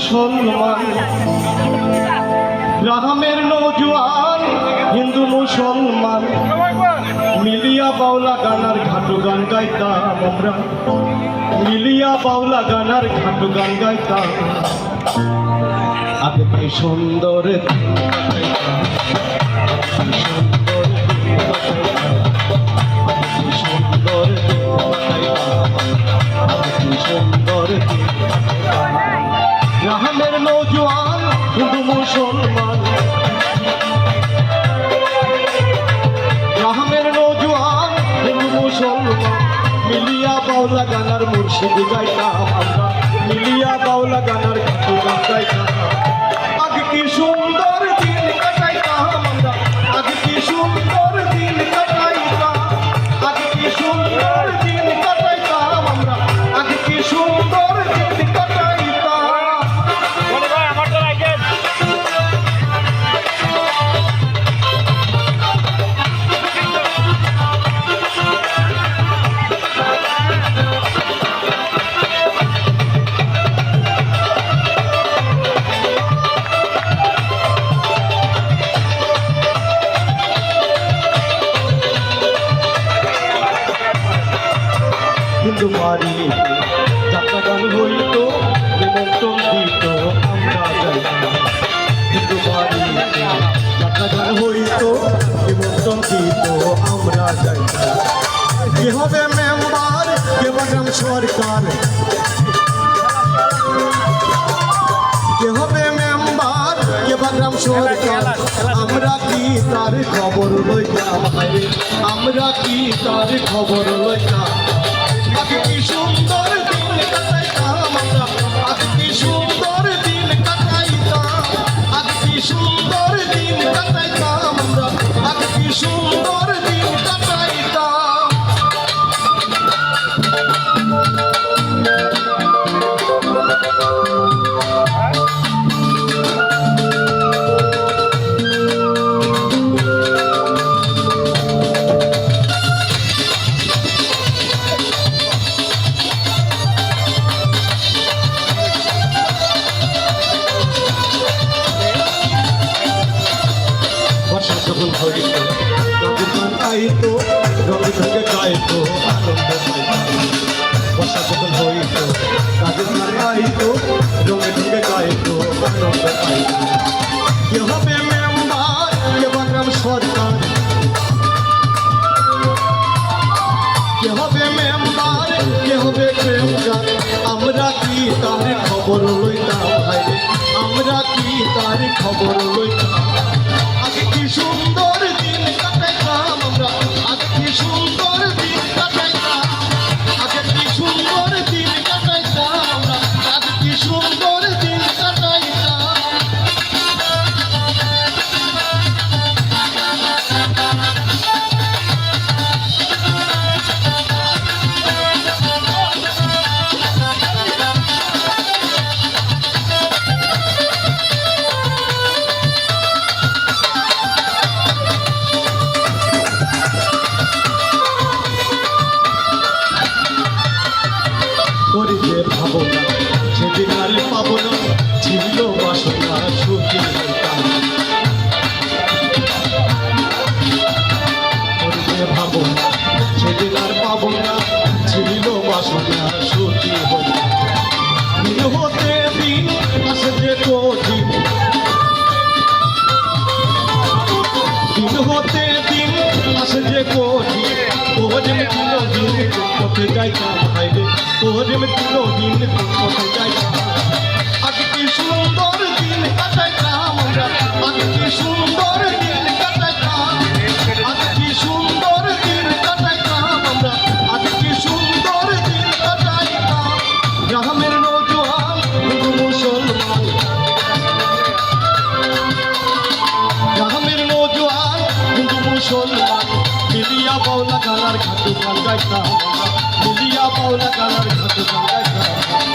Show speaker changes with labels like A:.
A: মুসলমান, গ্রামের নৌজওয়ান হিন্দু মুসলমান মিলিয়া বাউলা গানার ঘাটু গান গাইতাম আমরা, মিলিয়া বাউলা গানার ঘাটু গান গাইতাম। আগে কি সুন্দর সুন্দর সুন্দর গ্রামের নৌজওয়ান হিন্দু মুসলমান, গ্রামের নৌজওয়ান হিন্দু মুসলমান মিলিয়া বাউলা গানার মুর্শিদ গাইতাম আমরা, মিলিয়া বাউলা গানার ঘাটু গান গাইতাম। আগে কি সুন্দর দিন কাটাইতাম আমরা, আগে কি সুন্দর দিন কাটাইতাম, আগে কি সুন্দর দিন কাটাইতাম আমরা, আগে কি সুন্দর দিন কাটাইতাম। হিন্দু বাড়ি যাত্রা গান হইত নিমন্ত্রণ দিত আমরা যাইতাম, হিন্দু বাড়ি যাত্রা গান হইত নিমন্ত্রণ দিত আমরা যাইতাম। কে হবে মেম্বার কে বাগাম সরকার, কে হবে মেম্বার কে বাগাম সরকার, আমরা কি তার খবর লইতাম, আমরা কি তার খবর লইতাম। আগে কি সুন্দর দিন কাটাইতাম আমরা, আগে কি সুন্দর দিন কাটাইতাম, আগে কি সুন্দর দিন কাটাইতাম আমরা, আগে কি সুন্দর দিন কাটাইতাম। যখন হইত গান গাইতো রঙে ঢুকে গাইতো আনন্দ পাইতাম, বর্ষা যখন হইত গান গাইতো রঙে ঢুকে গাইতো আনন্দ পাইতাম। কে হবে মেম্বার কে বাগাম সরকার, কে হবে মেম্বার কে হবে প্রেমকার, আমরা কি তার খবর লইতাম ভাই, আমরা কি তার খবর লইতাম। আগে কি সুন্দর দিন কাটাইতাম আমরা, আগে কি সুন্দর দিন কাটাইতাম, আগে কি সুন্দর দিন কাটাইতাম আমরা, আগে কি সুন্দর দিন কাটাইতাম। করিতে ভাবনা সেদিন আর পাবো না, ছিল বাসনা সুখী হইতাম। করিতে ভাবনা সেদিন আর পাবো না, ছিল বাসনা সুখী হইতাম। দিন হতে দিন আসে যে কঠিন, দিন হতে দিন আসে যে কঠিন, ওজন কিলো দিন পথে যাইতাম ভাইরে, ওজন কিলো দিন পথে যাইতাম। আগে কি সুন্দর দিন কাটাইতাম আমরা, আগে কি সুন্দর দিন কাটাইতাম, আগে কি সুন্দর দিন কাটাইতাম আমরা, আগে কি সুন্দর দিন কাটাইতাম। গ্রামের নৌজওয়ান হিন্দু মুসলমান, গ্রামের নৌজওয়ান হিন্দু মুসলমান মিলিয়া বাউলা গানার ঘাটু গান গাইতাম, মিলিয়া বাউলা গানার ঘাটু গান গাইতাম।